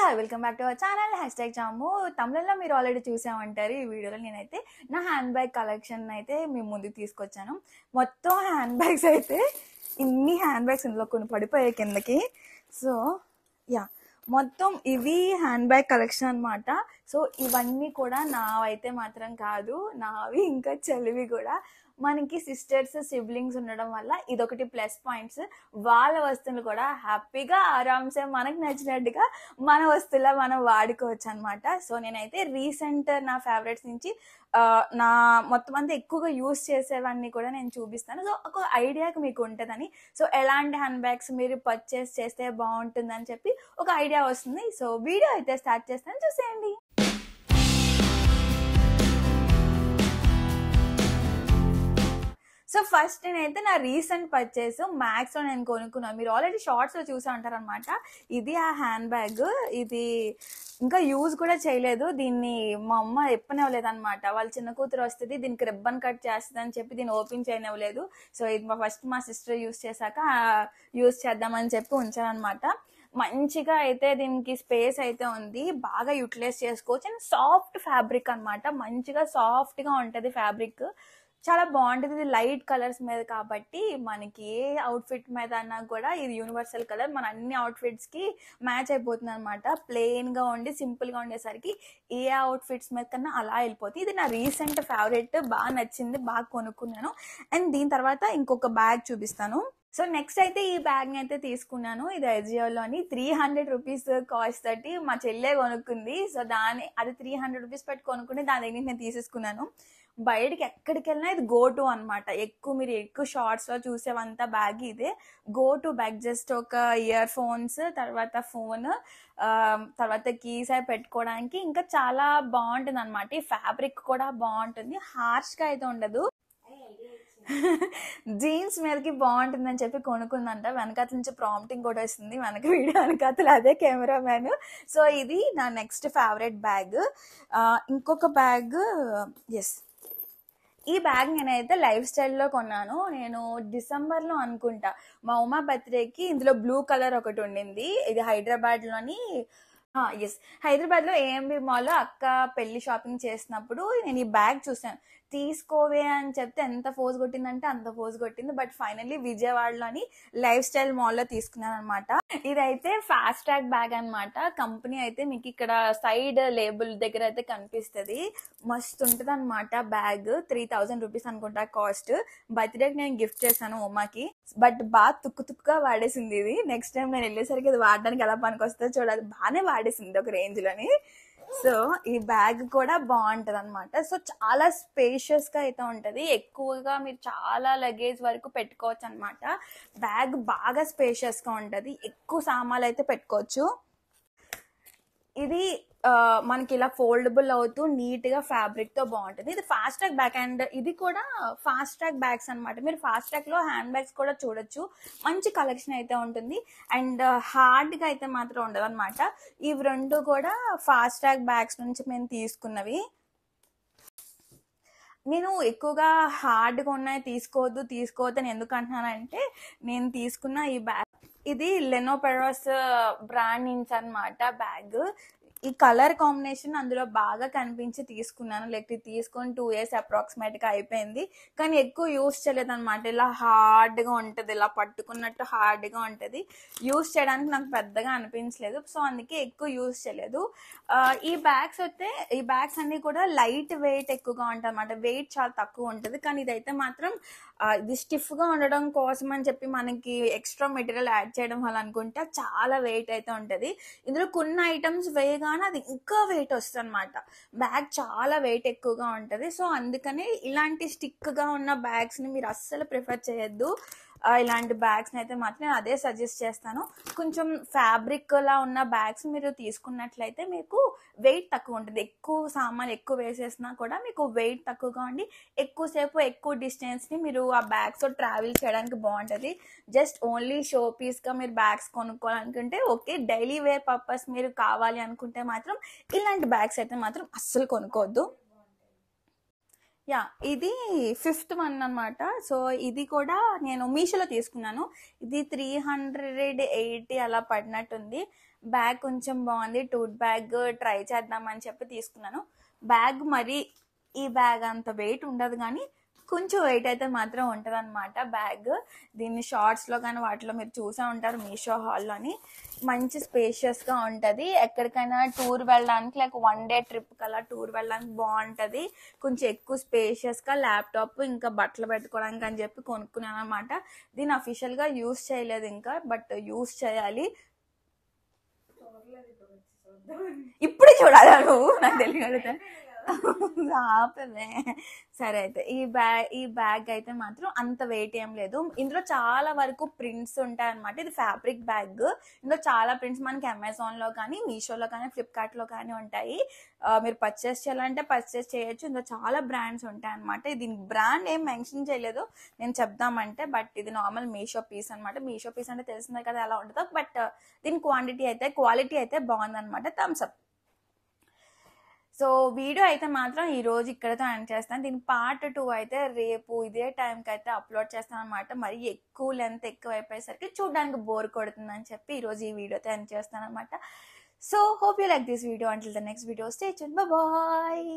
Hi welcome back to our channel #జాము. తమిళంలో మీరు ఆల్రెడీ చూసామంటారు. ఈ వీడియోలో నేనైతే నా హ్యాండ్ బ్యాగ్ కలెక్షన్ అయితే మీ ముందుకు తీసుకొచ్చాను. మొత్తం హ్యాండ్ బ్యాగ్స్ అయితే ఇన్ని హ్యాండ్ బ్యాగ్స్ ఇందులో కొన్ని పడిపోయాయి కిందకి. సో యా, మొత్తం ఇవి హ్యాండ్ బ్యాగ్ కలెక్షన్ అనమాట. సో ఇవన్నీ కూడా నావైతే మాత్రం కాదు, నావి ఇంకా చెల్లివి కూడా. మనకి సిస్టర్స్ సిబ్లింగ్స్ ఉండడం వల్ల ఇదొకటి ప్లస్ పాయింట్స్. వాళ్ళ వస్తువులు కూడా హ్యాపీగా ఆరామ్సే మనకు నచ్చినట్టుగా మన వస్తువులా మనం వాడుకోవచ్చు అనమాట. సో నేనైతే రీసెంట్ నా ఫేవరెట్స్ నుంచి నా మొత్తం అంతా ఎక్కువగా యూస్ చేసేవన్నీ కూడా నేను చూపిస్తాను. సో ఒక ఐడియాకి మీకు ఉంటుందని, సో ఎలాంటి హ్యాండ్ బ్యాగ్స్ మీరు పర్చేస్ చేస్తే బాగుంటుందని చెప్పి ఒక ఐడియా వస్తుంది. సో వీడియో అయితే స్టార్ట్ చేస్తాను, చూసేయండి. సో ఫస్ట్ నేనైతే నా రీసెంట్ పర్చేస్ మ్యాక్స్లో నేను కొనుక్కున్నాను. మీరు ఆల్రెడీ షార్ట్స్లో చూసా ఉంటారు అనమాట. ఇది ఆ హ్యాండ్ బ్యాగ్. ఇది ఇంకా యూజ్ కూడా చేయలేదు. దీన్ని మా అమ్మ ఎప్పనివ్వలేదన్నమాట. వాళ్ళ చిన్న కూతురు వస్తుంది, దీనికి రిబ్బన్ కట్ చేస్తుంది అని చెప్పి దీన్ని ఓపెన్ చేయనివ్వలేదు. సో ఇది ఫస్ట్ మా సిస్టర్ యూజ్ చేశాక యూజ్ చేద్దామని చెప్పి ఉంచానమాట. మంచిగా అయితే దీనికి స్పేస్ అయితే ఉంది, బాగా యూటిలైజ్ చేసుకోవచ్చు. అండ్ సాఫ్ట్ ఫ్యాబ్రిక్ అనమాట, మంచిగా సాఫ్ట్గా ఉంటుంది ఫ్యాబ్రిక్, చాలా బాగుంటుంది. ఇది లైట్ కలర్స్ మీద కాబట్టి మనకి ఏ అవుట్ఫిట్ మీద అన్నా కూడా ఇది యూనివర్సల్ కలర్, మన అన్ని అవుట్ఫిట్స్కి మ్యాచ్ అయిపోతుంది అనమాట. ప్లెయిన్గా ఉండి సింపుల్గా ఉండేసరికి ఏ అవుట్ఫిట్స్ మీద కన్నా అలా వెళ్ళిపోతుంది. ఇది నా రీసెంట్ ఫేవరెట్, బాగా నచ్చింది, బాగా కొనుక్కున్నాను. అండ్ దీని తర్వాత ఇంకొక బ్యాగ్ చూపిస్తాను. సో నెక్స్ట్ అయితే ఈ బ్యాగ్ని అయితే తీసుకున్నాను. ఇది అజియోలోని 300 రూపీస్ కాస్ట్ తోటి మా చెల్లె కొనుక్కుంది. సో అది 300 రూపీస్ పెట్టి కొనుక్కుంటే దాని దగ్గర నేను తీసేసుకున్నాను. బయటికి ఎక్కడికి వెళ్ళినా ఇది గో టు అనమాట. మీరు ఎక్కువ షార్ట్స్లో చూసేవంతా బ్యాగ్ ఇదే గో టు బ్యాగ్. జస్ట్ ఒక ఇయర్ ఫోన్స్, తర్వాత ఫోన్, తర్వాత కీస్ అవి పెట్టుకోవడానికి ఇంకా చాలా బాగుంటుంది అనమాట. ఈ ఫ్యాబ్రిక్ కూడా బాగుంటుంది, హార్ష్గా అయితే ఉండదు. జీన్స్ మీదకి బాగుంటుందని చెప్పి కొనుక్కుందంట. వెనకాతల నుంచి ప్రాంప్టింగ్ కూడా వస్తుంది, వెనక వీడియో వెనకాతలు అదే కెమెరామ్యాన్. సో ఇది నా నెక్స్ట్ ఫేవరెట్ బ్యాగ్. ఇంకొక బ్యాగ్, ఎస్, ఈ బ్యాగ్ నేనైతే లైఫ్ స్టైల్లో కొన్నాను. నేను డిసెంబర్లో అనుకుంటా మా ఉమా బర్త్డేకి ఇందులో బ్లూ కలర్ ఒకటి ఉండింది. ఇది హైదరాబాద్లోని హైదరాబాద్లో ఏఎంబి మాల్లో అక్క పెళ్లి షాపింగ్ చేసినప్పుడు నేను ఈ బ్యాగ్ చూసాను. తీసుకోవే అని చెప్తే ఎంత ఫోజ్ కొట్టిందంటే అంత ఫోజ్ కొట్టింది. బట్ ఫైనల్లీ విజయవాడలోని లైఫ్ స్టైల్ మాల్లో తీసుకున్నాను అనమాట. ఇదైతే ఫాస్ట్ ట్రాక్ బ్యాగ్ అనమాట. కంపెనీ అయితే మీకు ఇక్కడ సైడ్ లేబుల్ దగ్గర అయితే కనిపిస్తుంది. మస్తు ఉంటుంది అనమాట బ్యాగ్. 3000 రూపీస్ అనుకుంటా కాస్ట్. బర్త్డేకి నేను గిఫ్ట్ చేశాను ఉమాకి, బట్ బాగా తుక్కుగా వాడేసింది ఇది. నెక్స్ట్ టైం నేను వెళ్ళేసరికి ఇది వాడడానికి ఎలా పనికి వస్తుందో చూడాలి. బాగానే వాడేసింది ఒక రేంజ్లోని. సో ఈ బ్యాగ్ కూడా బాగుంటుంది అనమాట. సో చాలా స్పేషియస్గా అయితే ఉంటుంది. ఎక్కువగా మీరు చాలా లగేజ్ వరకు పెట్టుకోవచ్చు అనమాట. బ్యాగ్ బాగా స్పేషియస్గా ఉంటుంది, ఎక్కువ సామాన్లు అయితే పెట్టుకోవచ్చు. ఇది మనకి ఇలా ఫోల్డబుల్ అవుతూ నీట్గా ఫ్యాబ్రిక్తో బాగుంటుంది. ఇది ఫాస్ట్ ట్రాక్ బ్యాగ్. అండ్ ఇది కూడా ఫాస్ట్ ట్రాక్ బ్యాగ్స్ అనమాట. మీరు ఫాస్ట్ ట్రాక్లో హ్యాండ్ బ్యాగ్స్ కూడా చూడొచ్చు. మంచి కలెక్షన్ అయితే ఉంటుంది. అండ్ హార్డ్గా అయితే మాత్రం ఉండదు అనమాట. ఇవి రెండు కూడా ఫాస్ట్ ట్రాక్ బ్యాగ్స్ నుంచి మేము తీసుకున్నవి. నేను ఎక్కువగా హార్డ్గా ఉన్నాయి తీసుకోవద్దు అని ఎందుకు అంటున్నానంటే, నేను తీసుకున్న ఈ బ్యాగ్ ఇది లెనోపెరోస్ బ్రాండ్ నుంచి అనమాట బ్యాగ్. ఈ కలర్ కాంబినేషన్ అందులో బాగా కనిపించి తీసుకున్నాను. తీసుకొని 2 years అప్రాక్సిమేట్గా అయిపోయింది. కానీ ఎక్కువ యూస్ చేయలేదు అనమాట. ఇలా హార్డ్గా ఉంటుంది, ఇలా పట్టుకున్నట్టు హార్డ్గా ఉంటుంది. యూస్ చేయడానికి నాకు పెద్దగా అనిపించలేదు. సో అందుకే ఎక్కువ యూస్ చేయలేదు. ఈ బ్యాగ్స్ అన్నీ కూడా లైట్ వెయిట్ ఎక్కువగా ఉంటాయి అనమాట. వెయిట్ చాలా తక్కువ ఉంటుంది. కానీ ఇదైతే మాత్రం ఇది స్టిఫ్గా ఉండడం కోసం అని చెప్పి మనకి ఎక్స్ట్రా మెటీరియల్ యాడ్ చేయడం వల్ల అనుకుంటే చాలా వెయిట్ అయితే ఉంటుంది. ఇందులో కొన్ని ఐటమ్స్ వేయగానే అది ఇంకా వెయిట్ వస్తుంది అనమాట. బ్యాగ్ చాలా వెయిట్ ఎక్కువగా ఉంటుంది. సో అందుకని ఇలాంటి స్టిక్గా ఉన్న బ్యాగ్స్ని మీరు అస్సలు ప్రిఫర్ చేయొద్దు. ఇలాంటి బ్యాగ్స్ని అయితే మాత్రం నేను అదే సజెస్ట్ చేస్తాను. కొంచెం ఫ్యాబ్రిక్లా ఉన్న బ్యాగ్స్ మీరు తీసుకున్నట్లయితే మీకు వెయిట్ తక్కువ ఉంటుంది. ఎక్కువ సామాన్లు ఎక్కువ వేసేసినా కూడా మీకు వెయిట్ తక్కువగా ఉండి ఎక్కువసేపు ఎక్కువ డిస్టెన్స్ని మీరు ఆ బ్యాగ్స్తో ట్రావెల్ చేయడానికి బాగుంటుంది. జస్ట్ ఓన్లీ షో పీస్గా మీరు బ్యాగ్స్ కొనుక్కోవాలనుకుంటే ఓకే. డైలీ వేర్ పర్పస్ మీరు కావాలి అనుకుంటే మాత్రం ఇలాంటి బ్యాగ్స్ అయితే మాత్రం అస్సలు కొనుక్కోవద్దు. యా, ఇది 5th వన్ అనమాట. సో ఇది కూడా నేను మీషోలో తీసుకున్నాను. ఇది 380 అలా పడినట్టుంది. బ్యాగ్ కొంచెం బాగుంది, టూట్ బ్యాగ్ ట్రై చేద్దామని చెప్పి తీసుకున్నాను. బ్యాగ్ మరి ఈ బ్యాగ్ అంత వెయిట్ ఉండదు కానీ కొంచెం వెయిట్ అయితే మాత్రం ఉంటుంది అనమాట బ్యాగ్. దీన్ని షార్ట్స్లో కానీ వాటిలో మీరు చూసే ఉంటారు మీషో హాల్లోని. మంచి స్పేషియస్గా ఉంటుంది, ఎక్కడికైనా టూర్ వెళ్ళడానికి లైక్ 1 డే ట్రిప్ కల్లా టూర్ వెళ్ళడానికి బాగుంటుంది. కొంచెం ఎక్కువ స్పేషియస్గా ల్యాప్టాప్ ఇంకా బట్టలు పెట్టుకోవడానికి అని చెప్పి కొనుక్కున్నాను అనమాట. దీన్ని అఫీషియల్గా యూస్ చేయలేదు ఇంకా, బట్ యూస్ చేయాలి. ఇప్పుడు చూడాలా నువ్వు? నాకు తెలియదు ఆపదే. సరే అయితే ఈ బ్యాగ్ అయితే మాత్రం అంత వెయిట్ ఏం లేదు. ఇందులో చాలా వరకు ప్రింట్స్ ఉంటాయి అనమాట. ఇది ఫ్యాబ్రిక్ బ్యాగ్. ఇందులో చాలా ప్రింట్స్ మనకి అమెజాన్లో కానీ మీషోలో కానీ ఫ్లిప్కార్ట్లో కానీ ఉంటాయి. మీరు పర్చేస్ చేయాలంటే పర్చేస్ చేయొచ్చు. ఇందులో చాలా బ్రాండ్స్ ఉంటాయి అనమాట. దీని బ్రాండ్ ఏం మెన్షన్ చేయలేదు నేను చెప్దామంటే, బట్ ఇది నార్మల్ మీషో పీస్ అనమాట. మీషో పీస్ అంటే తెలిసిందే కదా ఎలా ఉంటుందో, బట్ దీని క్వాలిటీ అయితే బాగుందనమాట. Thums up. సో వీడియో అయితే మాత్రం ఈరోజు ఇక్కడతో ఎండ్ చేస్తాను. దీని పార్ట్ 2 అయితే రేపు ఇదే టైంకి అయితే అప్లోడ్ చేస్తాను అనమాట. మరి ఎక్కువ లెంత్ ఎక్కువ అయిపోయేసరికి చూడడానికి బోర్ కొడుతుందని చెప్పి ఈరోజు ఈ వీడియోతో ఎండ్ చేస్తాను అనమాట. So hope you like this video. Until the next video, stay tuned. Bye.